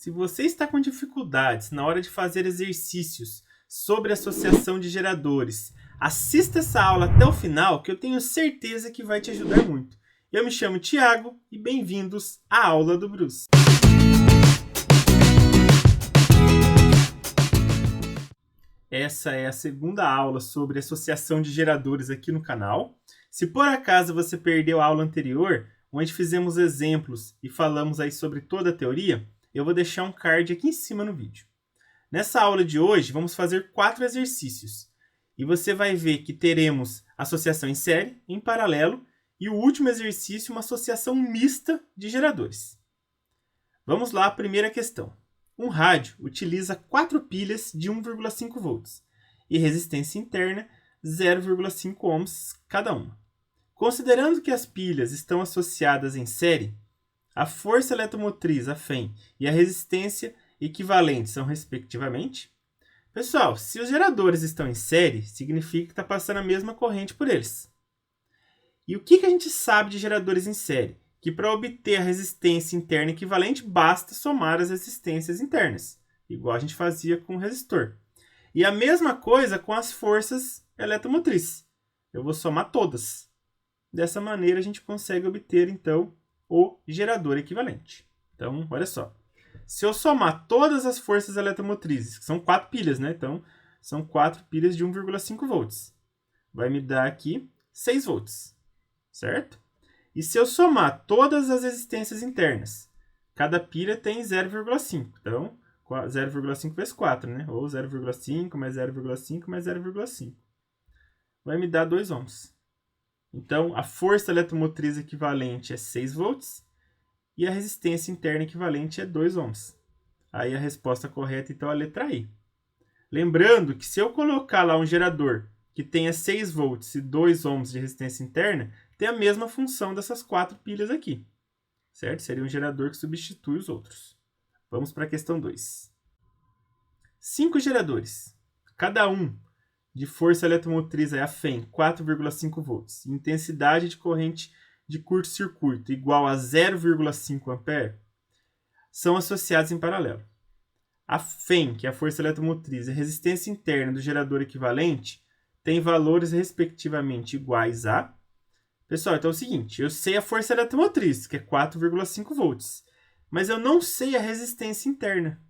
Se você está com dificuldades na hora de fazer exercícios sobre associação de geradores, assista essa aula até o final que eu tenho certeza que vai te ajudar muito. Eu me chamo Thiago e bem-vindos à aula do Bruce. Essa é a segunda aula sobre associação de geradores aqui no canal. Se por acaso você perdeu a aula anterior, onde fizemos exemplos e falamos aí sobre toda a teoria, eu vou deixar um card aqui em cima no vídeo. Nessa aula de hoje, vamos fazer 4 exercícios. E você vai ver que teremos associação em série, em paralelo, e o último exercício, uma associação mista de geradores. Vamos lá, a primeira questão. Um rádio utiliza 4 pilhas de 1,5 volts e resistência interna 0,5 ohms cada uma. Considerando que as pilhas estão associadas em série, a força eletromotriz, a FEM, e a resistência equivalentes são respectivamente. Pessoal, se os geradores estão em série, significa que está passando a mesma corrente por eles. E o que a gente sabe de geradores em série? Que para obter a resistência interna equivalente, basta somar as resistências internas, igual a gente fazia com o resistor. E a mesma coisa com as forças eletromotrizes. Eu vou somar todas. Dessa maneira, a gente consegue obter, então, o gerador equivalente. Então, olha só. Se eu somar todas as forças eletromotrizes, que são 4 pilhas, né? Então, são 4 pilhas de 1,5 volts. Vai me dar aqui 6 volts, certo? E se eu somar todas as resistências internas, cada pilha tem 0,5. Então, 0,5 vezes 4, né? Ou 0,5 mais 0,5 mais 0,5. Vai me dar 2 ohms. Então, a força eletromotriz equivalente é 6 volts e a resistência interna equivalente é 2 ohms. Aí a resposta correta, então, é a letra I. Lembrando que se eu colocar lá um gerador que tenha 6 volts e 2 ohms de resistência interna, tem a mesma função dessas 4 pilhas aqui, certo? Seria um gerador que substitui os outros. Vamos para a questão 2. 5 geradores, cada um de força eletromotriz, a FEM, 4,5 volts, intensidade de corrente de curto-circuito igual a 0,5 ampere, são associados em paralelo. A FEM, que é a força eletromotriz, e a resistência interna do gerador equivalente têm valores respectivamente iguais a... Pessoal, então é o seguinte, eu sei a força eletromotriz, que é 4,5 volts, mas eu não sei a resistência interna,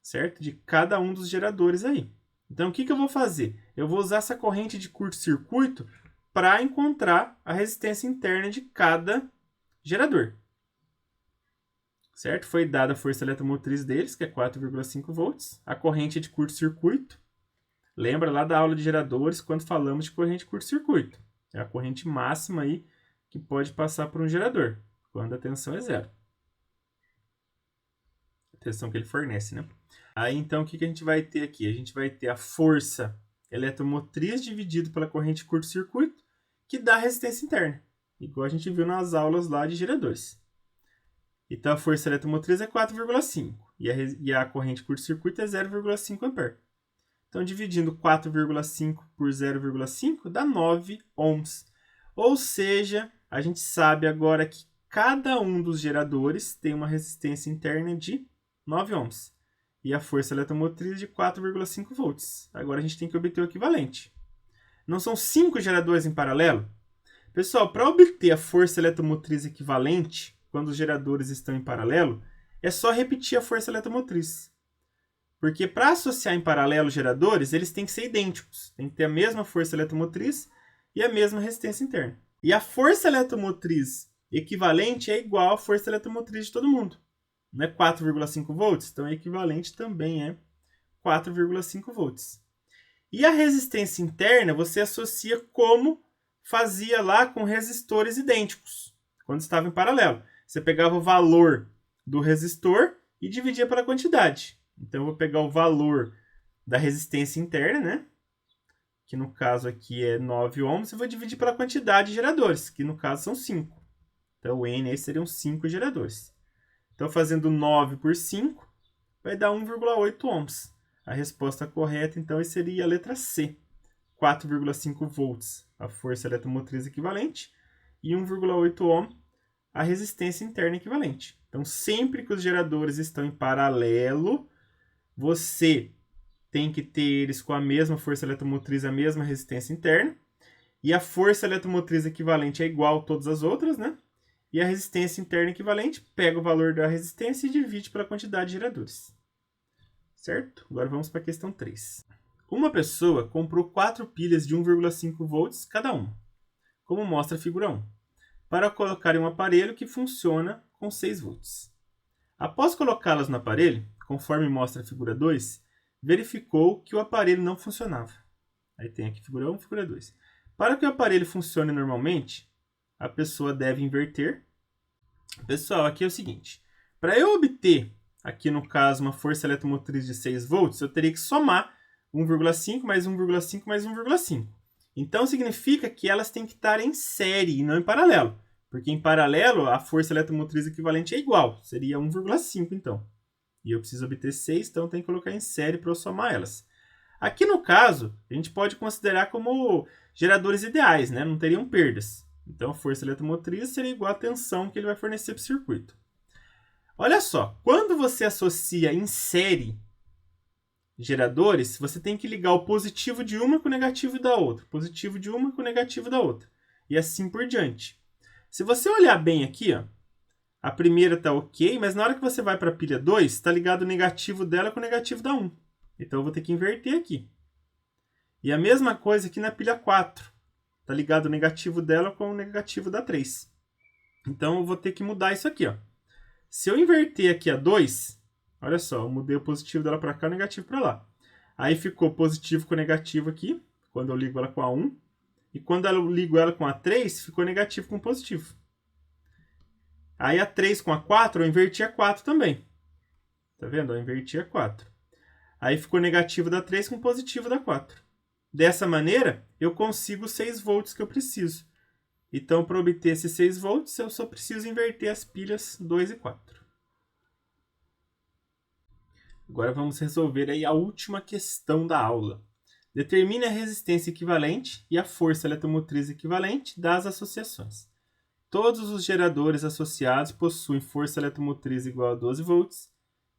certo? De cada um dos geradores aí. Então, o que eu vou fazer? Eu vou usar essa corrente de curto-circuito para encontrar a resistência interna de cada gerador. Certo? Foi dada a força eletromotriz deles, que é 4,5 volts. A corrente de curto-circuito. Lembra lá da aula de geradores, quando falamos de corrente de curto-circuito. É a corrente máxima aí que pode passar por um gerador, quando a tensão é 0. A tensão que ele fornece, né? Aí, então, o que a gente vai ter aqui? A gente vai ter a força eletromotriz dividido pela corrente de curto-circuito, que dá a resistência interna, igual a gente viu nas aulas lá de geradores. Então, a força eletromotriz é 4,5 e a corrente de curto-circuito é 0,5 ampere. Então, dividindo 4,5 por 0,5 dá 9 ohms. Ou seja, a gente sabe agora que cada um dos geradores tem uma resistência interna de 9 ohms. E a força eletromotriz de 4,5 volts. Agora a gente tem que obter o equivalente. Não são 5 geradores em paralelo? Pessoal, para obter a força eletromotriz equivalente, quando os geradores estão em paralelo, é só repetir a força eletromotriz. Porque para associar em paralelo geradores, eles têm que ser idênticos. Tem que ter a mesma força eletromotriz e a mesma resistência interna. E a força eletromotriz equivalente é igual à força eletromotriz de todo mundo. Não é 4,5 volts? Então, o equivalente também é 4,5 volts. E a resistência interna você associa como fazia lá com resistores idênticos, quando estava em paralelo. Você pegava o valor do resistor e dividia pela quantidade. Então, eu vou pegar o valor da resistência interna, né? Que no caso aqui é 9 ohms, e vou dividir pela quantidade de geradores, que no caso são 5. Então, o N aí seriam 5 geradores. Então, fazendo 9 por 5, vai dar 1,8 ohms. A resposta correta, então, seria a letra C. 4,5 volts, a força eletromotriz equivalente, e 1,8 ohm, a resistência interna equivalente. Então, sempre que os geradores estão em paralelo, você tem que ter eles com a mesma força eletromotriz, a mesma resistência interna. E a força eletromotriz equivalente é igual a todas as outras, né? E a resistência interna equivalente pega o valor da resistência e divide pela quantidade de geradores. Certo? Agora vamos para a questão 3. Uma pessoa comprou 4 pilhas de 1,5 volts cada uma, como mostra a figura 1, para colocar em um aparelho que funciona com 6 volts. Após colocá-las no aparelho, conforme mostra a figura 2, verificou que o aparelho não funcionava. Aí tem aqui figura 1 e figura 2. Para que o aparelho funcione normalmente, a pessoa deve inverter. Pessoal, aqui é o seguinte. Para eu obter, aqui no caso, uma força eletromotriz de 6 volts, eu teria que somar 1,5 mais 1,5 mais 1,5. Então, significa que elas têm que estar em série e não em paralelo. Porque em paralelo, a força eletromotriz equivalente é igual. Seria 1,5, então. E eu preciso obter 6, então eu tenho que colocar em série para eu somar elas. Aqui no caso, a gente pode considerar como geradores ideais, né? Não teriam perdas. Então a força eletromotriz seria igual à tensão que ele vai fornecer para o circuito. Olha só, quando você associa em série geradores, você tem que ligar o positivo de uma com o negativo da outra. Positivo de uma com o negativo da outra. E assim por diante. Se você olhar bem aqui, ó, a primeira está ok, mas na hora que você vai para a pilha 2, está ligado o negativo dela com o negativo da 1. Então eu vou ter que inverter aqui. E a mesma coisa aqui na pilha 4. Está ligado o negativo dela com o negativo da 3. Então eu vou ter que mudar isso aqui. Ó. Se eu inverter aqui a 2, olha só, eu mudei o positivo dela para cá, o negativo para lá. Aí ficou positivo com negativo aqui, quando eu ligo ela com a 1. E quando eu ligo ela com a 3, ficou negativo com positivo. Aí a 3 com a 4, eu inverti a 4 também. Tá vendo? Eu inverti a 4. Aí ficou negativo da 3 com positivo da 4. Dessa maneira, eu consigo os 6 volts que eu preciso. Então, para obter esses 6 volts, eu só preciso inverter as pilhas 2 e 4. Agora vamos resolver aí a última questão da aula. Determine a resistência equivalente e a força eletromotriz equivalente das associações. Todos os geradores associados possuem força eletromotriz igual a 12 volts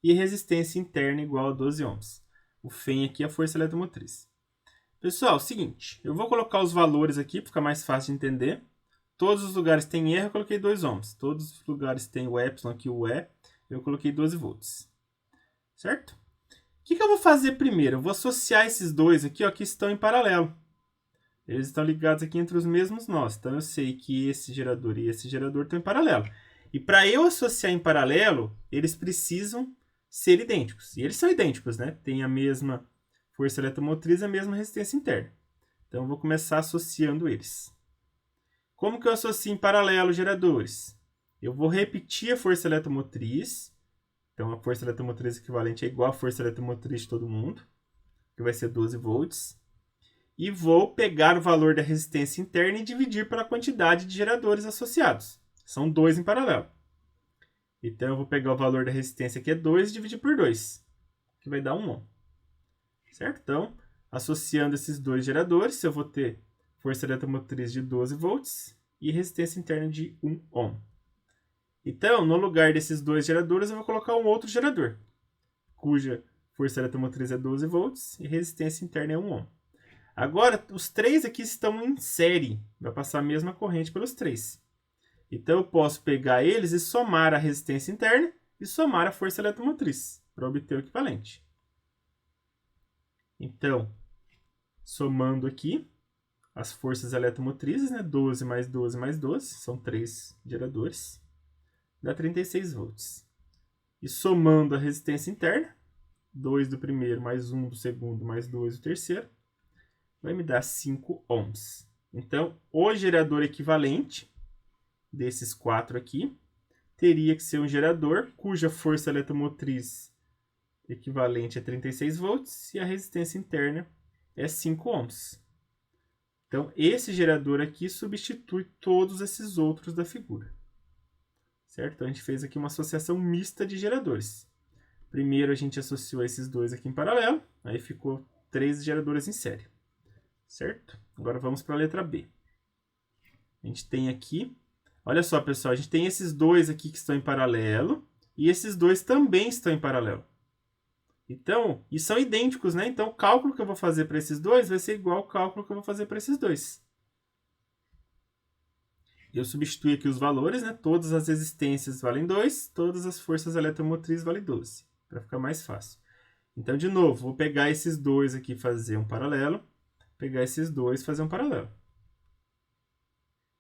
e resistência interna igual a 12 ohms. O FEM aqui é a força eletromotriz. Pessoal, seguinte, eu vou colocar os valores aqui para ficar mais fácil de entender. Todos os lugares têm erro, eu coloquei 2 ohms. Todos os lugares têm o epsilon aqui, o E, eu coloquei 12 volts. Certo? O que eu vou fazer primeiro? Eu vou associar esses dois aqui, ó, que estão em paralelo. Eles estão ligados aqui entre os mesmos nós. Então eu sei que esse gerador e esse gerador estão em paralelo. E para eu associar em paralelo, eles precisam ser idênticos. E eles são idênticos, né? Tem a mesma força eletromotriz e a mesma resistência interna. Então eu vou começar associando eles. Como que eu associo em paralelo geradores? Eu vou repetir a força eletromotriz. Então a força eletromotriz equivalente é igual à força eletromotriz de todo mundo, que vai ser 12 volts. E vou pegar o valor da resistência interna e dividir pela quantidade de geradores associados. São 2 em paralelo. Então eu vou pegar o valor da resistência, que é 2, e dividir por 2, que vai dar 1 ohm. Certo? Então, associando esses dois geradores, eu vou ter força eletromotriz de 12 volts e resistência interna de 1 ohm. Então, no lugar desses dois geradores, eu vou colocar um outro gerador, cuja força eletromotriz é 12 volts e resistência interna é 1 ohm. Agora, os três aqui estão em série, vai passar a mesma corrente pelos três. Então, eu posso pegar eles e somar a resistência interna e somar a força eletromotriz, para obter o equivalente. Então, somando aqui as forças eletromotrizes, né? 12 mais 12 mais 12, são 3 geradores, dá 36 volts. E somando a resistência interna, 2 do primeiro mais 1 do segundo mais 2 do terceiro, vai me dar 5 ohms. Então, o gerador equivalente desses 4 aqui teria que ser um gerador cuja força eletromotriz equivalente a 36 volts e a resistência interna é 5 ohms. Então, esse gerador aqui substitui todos esses outros da figura. Certo? Então, a gente fez aqui uma associação mista de geradores. Primeiro, a gente associou esses dois aqui em paralelo, aí ficou 3 geradores em série. Certo? Agora vamos para a letra B. A gente tem aqui Olha só, pessoal, a gente tem esses dois aqui que estão em paralelo e esses dois também estão em paralelo. Então, e são idênticos, né? Então, o cálculo que eu vou fazer para esses dois vai ser igual ao cálculo que eu vou fazer para esses dois. Eu substituo aqui os valores, né? Todas as resistências valem 2, todas as forças eletromotrizes valem 12, para ficar mais fácil. Então, de novo, vou pegar esses dois aqui e fazer um paralelo, pegar esses dois e fazer um paralelo.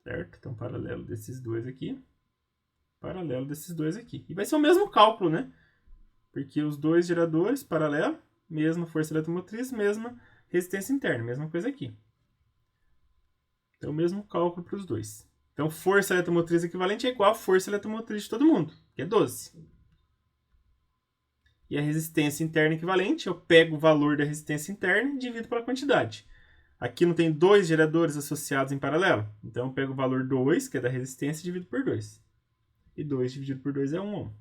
Certo? Então, paralelo desses dois aqui, paralelo desses dois aqui. E vai ser o mesmo cálculo, né? Porque os dois geradores, paralelo, mesma força eletromotriz, mesma resistência interna, mesma coisa aqui. Então, o mesmo cálculo para os dois. Então, força eletromotriz equivalente é igual a força eletromotriz de todo mundo, que é 12. E a resistência interna equivalente, eu pego o valor da resistência interna e divido pela quantidade. Aqui não tem dois geradores associados em paralelo. Então, eu pego o valor 2, que é da resistência, e divido por 2. E 2 dividido por 2 é 1 ohm.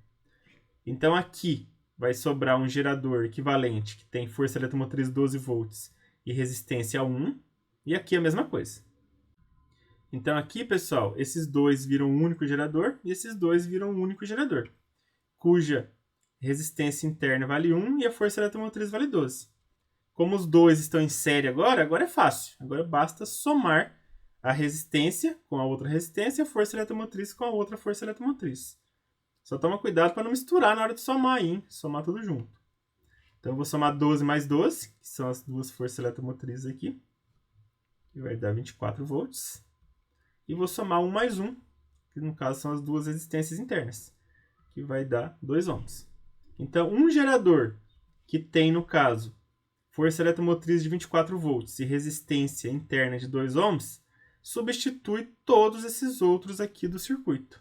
Então, aqui vai sobrar um gerador equivalente, que tem força eletromotriz 12 volts e resistência 1. E aqui a mesma coisa. Então, aqui, pessoal, esses dois viram um único gerador e esses dois viram um único gerador, cuja resistência interna vale 1 e a força eletromotriz vale 12. Como os dois estão em série agora é fácil. Agora basta somar a resistência com a outra resistência e a força eletromotriz com a outra força eletromotriz. Só toma cuidado para não misturar na hora de somar aí, hein? Somar tudo junto. Então, eu vou somar 12 mais 12, que são as duas forças eletromotrizes aqui, que vai dar 24 volts. E vou somar 1 mais 1, que no caso são as duas resistências internas, que vai dar 2 ohms. Então, um gerador que tem, no caso, força eletromotriz de 24 volts e resistência interna de 2 ohms, substitui todos esses outros aqui do circuito.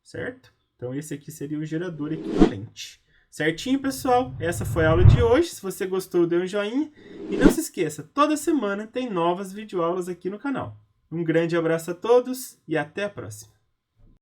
Certo? Então, esse aqui seria o gerador equivalente. Certinho, pessoal? Essa foi a aula de hoje. Se você gostou, dê um joinha. E não se esqueça, toda semana tem novas videoaulas aqui no canal. Um grande abraço a todos e até a próxima.